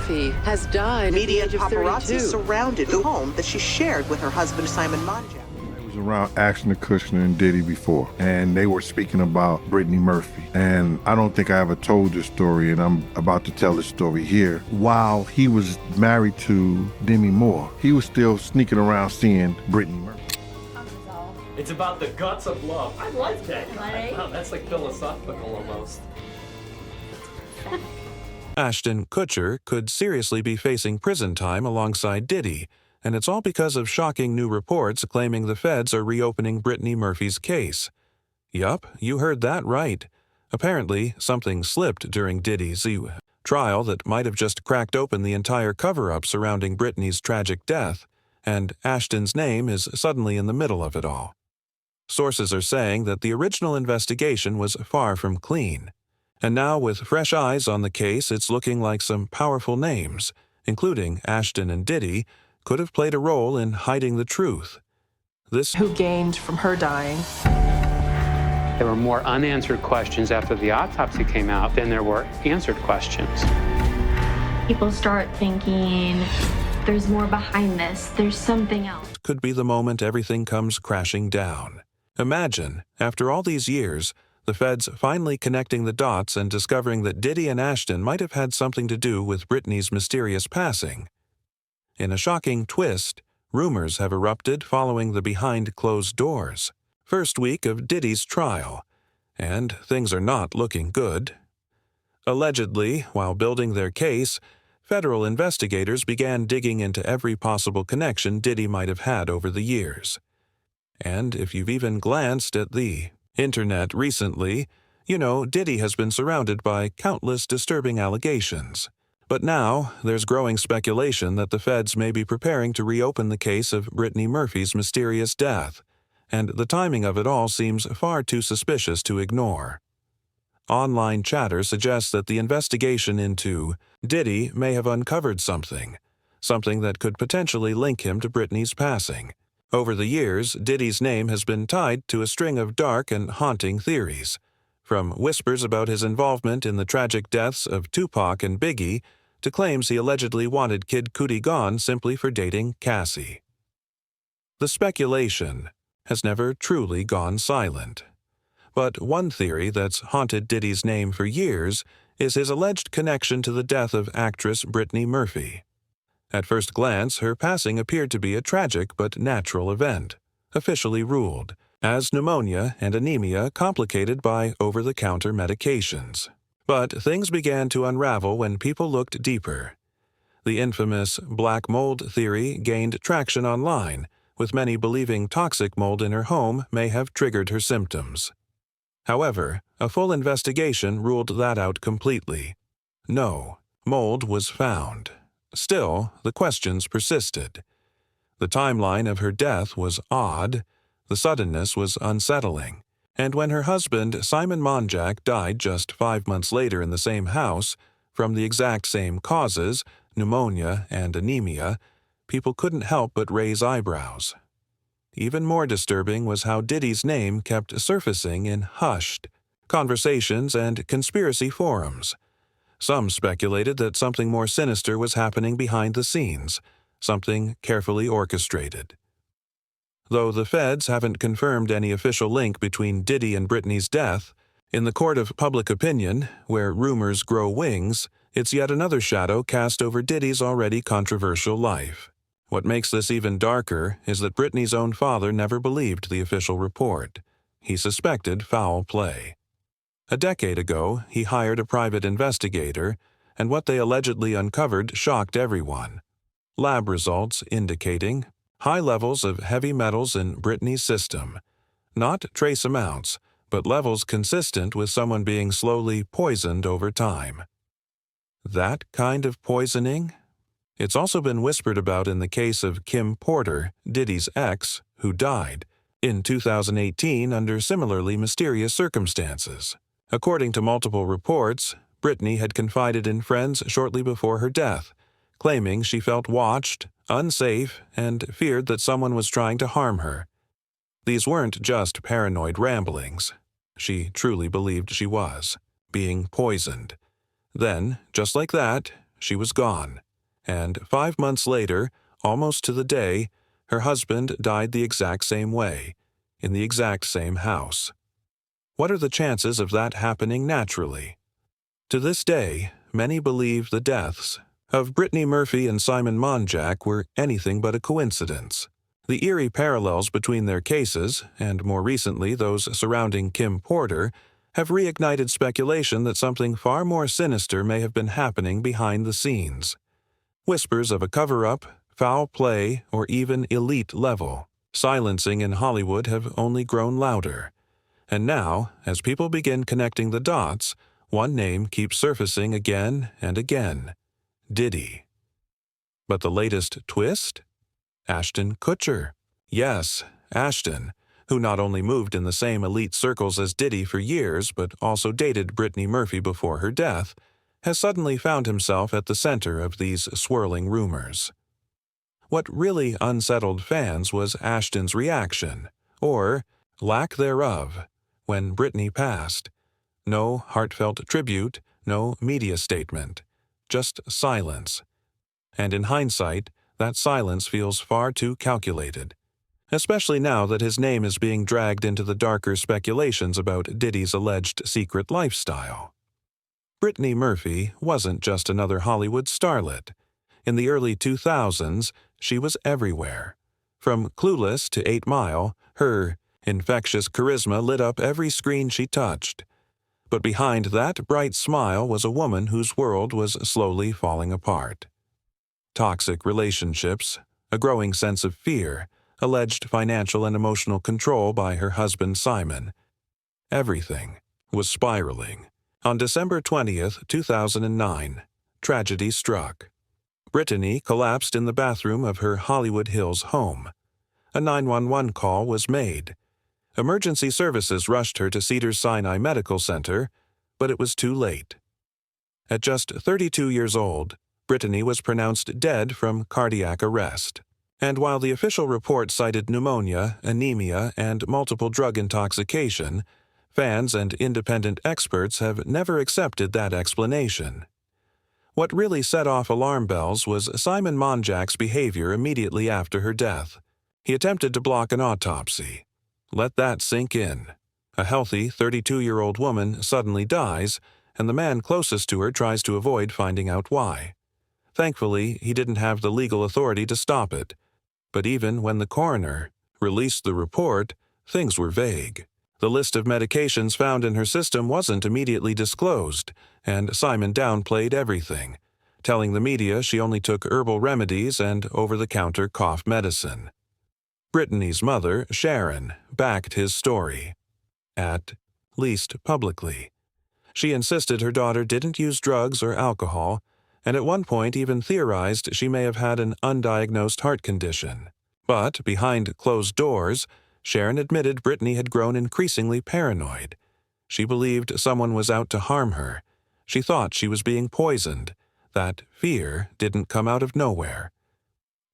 Murphy has died Media at the age of paparazzi 32. surrounded the home that she shared with her husband, Simon Monjack. I was around Ashton Kutcher and Diddy before, and they were speaking about Brittany Murphy. And I don't think I ever told this story, and I'm about to tell this story here. While he was married to Demi Moore, he was still sneaking around seeing Brittany Murphy. It's about the guts of love. I like that. Right? Wow, that's like philosophical almost. Ashton Kutcher could seriously be facing prison time alongside Diddy, and it's all because of shocking new reports claiming the feds are reopening Brittany Murphy's case. Yup, you heard that right. Apparently, something slipped during Diddy's trial that might have just cracked open the entire cover-up surrounding Brittany's tragic death, and Ashton's name is suddenly in the middle of it all. Sources are saying that the original investigation was far from clean. And now, with fresh eyes on the case, it's looking like some powerful names, including Ashton and Diddy, could have played a role in hiding the truth. Who gained from her dying. There were more unanswered questions after the autopsy came out than there were answered questions. People start thinking, there's more behind this, there's something else. Could be the moment everything comes crashing down. Imagine, after all these years, the feds finally connecting the dots and discovering that Diddy and Ashton might have had something to do with Brittany's mysterious passing. In a shocking twist, rumors have erupted following the behind-closed doors first week of Diddy's trial, and things are not looking good. Allegedly, while building their case, federal investigators began digging into every possible connection Diddy might have had over the years. And if you've even glanced at the internet recently, you know Diddy has been surrounded by countless disturbing allegations. But now, there's growing speculation that the feds may be preparing to reopen the case of Brittany Murphy's mysterious death, and the timing of it all seems far too suspicious to ignore. Online chatter suggests that the investigation into Diddy may have uncovered something that could potentially link him to Brittany's passing. Over the years, Diddy's name has been tied to a string of dark and haunting theories, from whispers about his involvement in the tragic deaths of Tupac and Biggie to claims he allegedly wanted Kid Cudi gone simply for dating Cassie. The speculation has never truly gone silent. But one theory that's haunted Diddy's name for years is his alleged connection to the death of actress Brittany Murphy. At first glance, her passing appeared to be a tragic but natural event, officially ruled as pneumonia and anemia complicated by over-the-counter medications. But things began to unravel when people looked deeper. The infamous black mold theory gained traction online, with many believing toxic mold in her home may have triggered her symptoms. However, a full investigation ruled that out completely. No, mold was found. Still, the questions persisted. The timeline of her death was odd, the suddenness was unsettling, and when her husband, Simon Monjack, died just 5 months later in the same house, from the exact same causes, pneumonia and anemia, people couldn't help but raise eyebrows. Even more disturbing was how Diddy's name kept surfacing in hushed conversations and conspiracy forums. Some speculated that something more sinister was happening behind the scenes, something carefully orchestrated. Though the feds haven't confirmed any official link between Diddy and Brittany's death, in the court of public opinion, where rumors grow wings, it's yet another shadow cast over Diddy's already controversial life. What makes this even darker is that Brittany's own father never believed the official report. He suspected foul play. A decade ago, he hired a private investigator, and what they allegedly uncovered shocked everyone. Lab results indicating high levels of heavy metals in Brittany's system. Not trace amounts, but levels consistent with someone being slowly poisoned over time. That kind of poisoning? It's also been whispered about in the case of Kim Porter, Diddy's ex, who died in 2018 under similarly mysterious circumstances. According to multiple reports, Brittany had confided in friends shortly before her death, claiming she felt watched, unsafe, and feared that someone was trying to harm her. These weren't just paranoid ramblings. She truly believed she was being poisoned. Then, just like that, she was gone, and 5 months later, almost to the day, her husband died the exact same way, in the exact same house. What are the chances of that happening naturally? To this day, many believe the deaths of Brittany Murphy and Simon Monjack were anything but a coincidence. The eerie parallels between their cases, and more recently those surrounding Kim Porter, have reignited speculation that something far more sinister may have been happening behind the scenes. Whispers of a cover-up, foul play, or even elite level silencing in Hollywood have only grown louder. And now, as people begin connecting the dots, one name keeps surfacing again and again: Diddy. But the latest twist? Ashton Kutcher. Yes, Ashton, who not only moved in the same elite circles as Diddy for years but also dated Brittany Murphy before her death, has suddenly found himself at the center of these swirling rumors. What really unsettled fans was Ashton's reaction, or lack thereof, when Brittany passed. No heartfelt tribute, no media statement, just silence. And in hindsight, that silence feels far too calculated, especially now that his name is being dragged into the darker speculations about Diddy's alleged secret lifestyle. Brittany Murphy wasn't just another Hollywood starlet. In the early 2000s, she was everywhere. From Clueless to 8 Mile, her infectious charisma lit up every screen she touched. But behind that bright smile was a woman whose world was slowly falling apart. Toxic relationships, a growing sense of fear, alleged financial and emotional control by her husband Simon. Everything was spiraling. On December 20th, 2009, tragedy struck. Brittany collapsed in the bathroom of her Hollywood Hills home. A 911 call was made. Emergency services rushed her to Cedars-Sinai Medical Center, but it was too late. At just 32 years old, Brittany was pronounced dead from cardiac arrest. And while the official report cited pneumonia, anemia, and multiple drug intoxication, fans and independent experts have never accepted that explanation. What really set off alarm bells was Simon Monjack's behavior immediately after her death. He attempted to block an autopsy. Let that sink in. A healthy 32-year-old woman suddenly dies, and the man closest to her tries to avoid finding out why. Thankfully, he didn't have the legal authority to stop it. But even when the coroner released the report, things were vague. The list of medications found in her system wasn't immediately disclosed, and Simon downplayed everything, telling the media she only took herbal remedies and over-the-counter cough medicine. Brittany's mother, Sharon, backed his story. At least publicly. She insisted her daughter didn't use drugs or alcohol, and at one point even theorized she may have had an undiagnosed heart condition. But behind closed doors, Sharon admitted Brittany had grown increasingly paranoid. She believed someone was out to harm her. She thought she was being poisoned. That fear didn't come out of nowhere.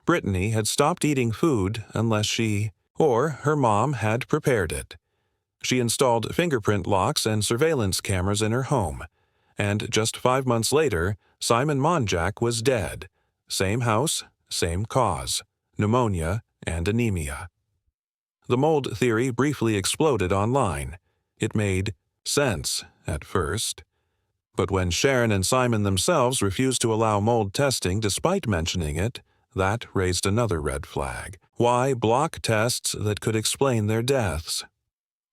Brittany had stopped eating food unless she or her mom had prepared it. She installed fingerprint locks and surveillance cameras in her home. And just 5 months later, Simon Monjack was dead. Same house, same cause: pneumonia and anemia. The mold theory briefly exploded online. It made sense at first. But when Sharon and Simon themselves refused to allow mold testing despite mentioning it, that raised another red flag. Why block tests that could explain their deaths?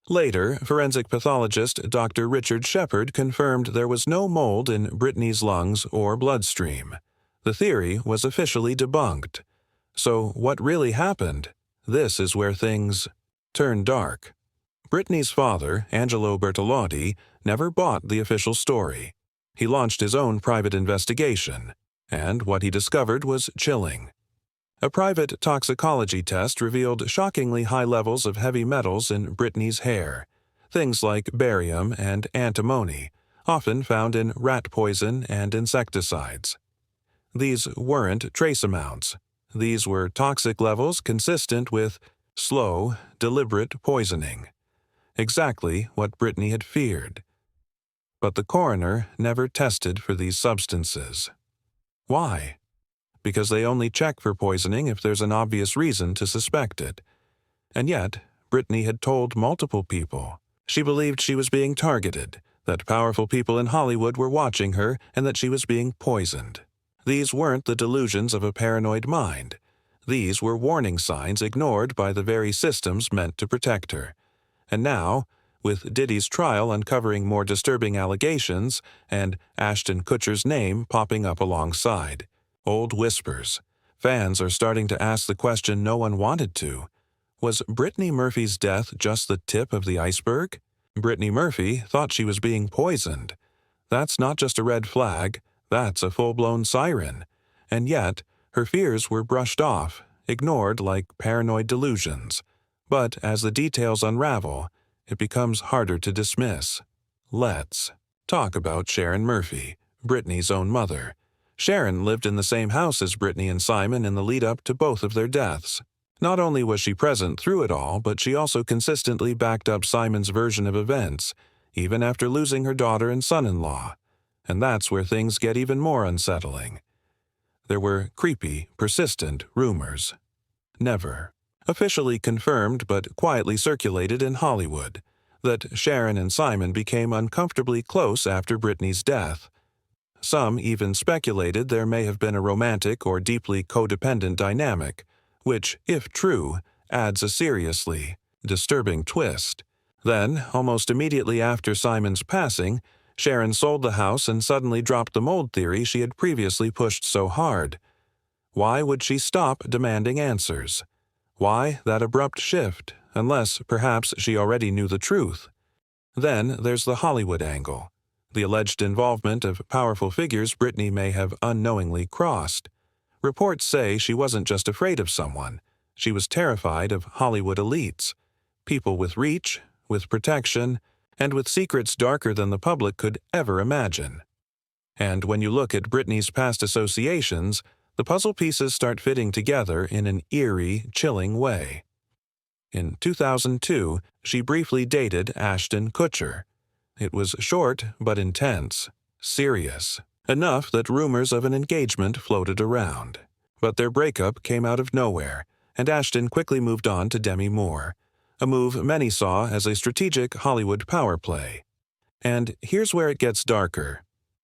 Later, forensic pathologist Dr. Richard Shepard confirmed there was no mold in Brittany's lungs or bloodstream. The theory was officially debunked. So what really happened? This is where things turn dark. Brittany's father, Angelo Bertolotti, never bought the official story. He launched his own private investigation, and what he discovered was chilling. A private toxicology test revealed shockingly high levels of heavy metals in Brittany's hair, things like barium and antimony, often found in rat poison and insecticides. These weren't trace amounts. These were toxic levels consistent with slow, deliberate poisoning. Exactly what Brittany had feared. But the coroner never tested for these substances. Why? Because they only check for poisoning if there's an obvious reason to suspect it. And yet, Brittany had told multiple people. She believed she was being targeted, that powerful people in Hollywood were watching her, and that she was being poisoned. These weren't the delusions of a paranoid mind. These were warning signs ignored by the very systems meant to protect her. And now, with Diddy's trial uncovering more disturbing allegations and Ashton Kutcher's name popping up alongside, old whispers, fans are starting to ask the question no one wanted to. Was Brittany Murphy's death just the tip of the iceberg? Brittany Murphy thought she was being poisoned. That's not just a red flag, that's a full-blown siren. And yet, her fears were brushed off, ignored like paranoid delusions. But as the details unravel, it becomes harder to dismiss. Let's talk about Sharon Murphy, Brittany's own mother. Sharon lived in the same house as Brittany and Simon in the lead-up to both of their deaths. Not only was she present through it all, but she also consistently backed up Simon's version of events, even after losing her daughter and son-in-law. And that's where things get even more unsettling. There were creepy, persistent rumors. Never officially confirmed but quietly circulated in Hollywood, that Sharon and Simon became uncomfortably close after Brittany's death. Some even speculated there may have been a romantic or deeply codependent dynamic, which, if true, adds a seriously disturbing twist. Then, almost immediately after Simon's passing, Sharon sold the house and suddenly dropped the mold theory she had previously pushed so hard. Why would she stop demanding answers? Why that abrupt shift, unless perhaps she already knew the truth? Then there's the Hollywood angle, the alleged involvement of powerful figures Brittany may have unknowingly crossed. Reports say she wasn't just afraid of someone, she was terrified of Hollywood elites, people with reach, with protection, and with secrets darker than the public could ever imagine. And when you look at Brittany's past associations, the puzzle pieces start fitting together in an eerie, chilling way. In 2002, she briefly dated Ashton Kutcher. It was short but intense, serious, enough that rumors of an engagement floated around. But their breakup came out of nowhere, and Ashton quickly moved on to Demi Moore, a move many saw as a strategic Hollywood power play. And here's where it gets darker.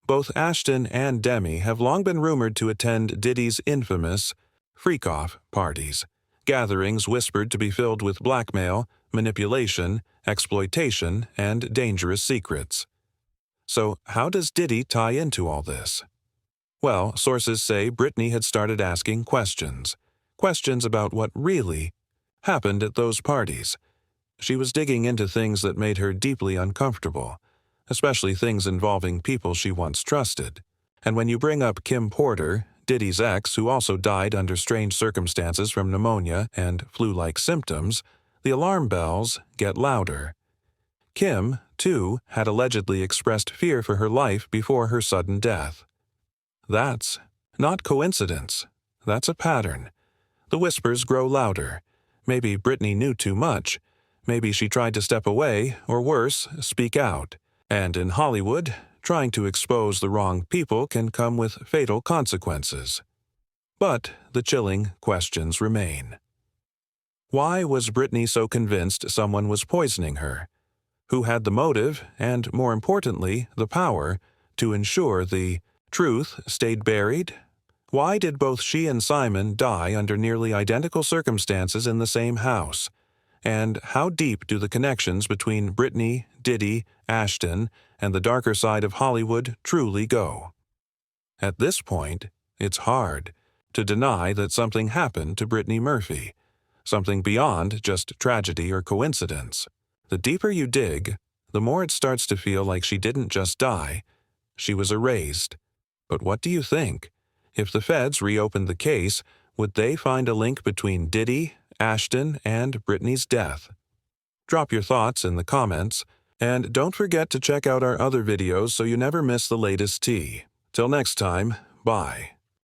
Both Ashton and Demi have long been rumored to attend Diddy's infamous freak-off parties, gatherings whispered to be filled with blackmail, manipulation, exploitation, and dangerous secrets. So how does Diddy tie into all this? Well, sources say Brittany had started asking questions about what really happened at those parties. She was digging into things that made her deeply uncomfortable, especially things involving people she once trusted. And when you bring up Kim Porter, Diddy's ex, who also died under strange circumstances from pneumonia and flu-like symptoms, the alarm bells get louder. Kim, too, had allegedly expressed fear for her life before her sudden death. That's not coincidence. That's a pattern. The whispers grow louder. Maybe Brittany knew too much. Maybe she tried to step away, or worse, speak out. And in Hollywood, trying to expose the wrong people can come with fatal consequences. But the chilling questions remain. Why was Brittany so convinced someone was poisoning her? Who had the motive, and more importantly, the power, to ensure the truth stayed buried? Why did both she and Simon die under nearly identical circumstances in the same house? And how deep do the connections between Brittany, Diddy, Ashton, and the darker side of Hollywood truly go? At this point, it's hard to deny that something happened to Brittany Murphy, something beyond just tragedy or coincidence. The deeper you dig, the more it starts to feel like she didn't just die, she was erased. But what do you think? If the feds reopened the case, would they find a link between Diddy, Ashton, and Brittany's death? Drop your thoughts in the comments, and don't forget to check out our other videos so you never miss the latest tea. Till next time, bye.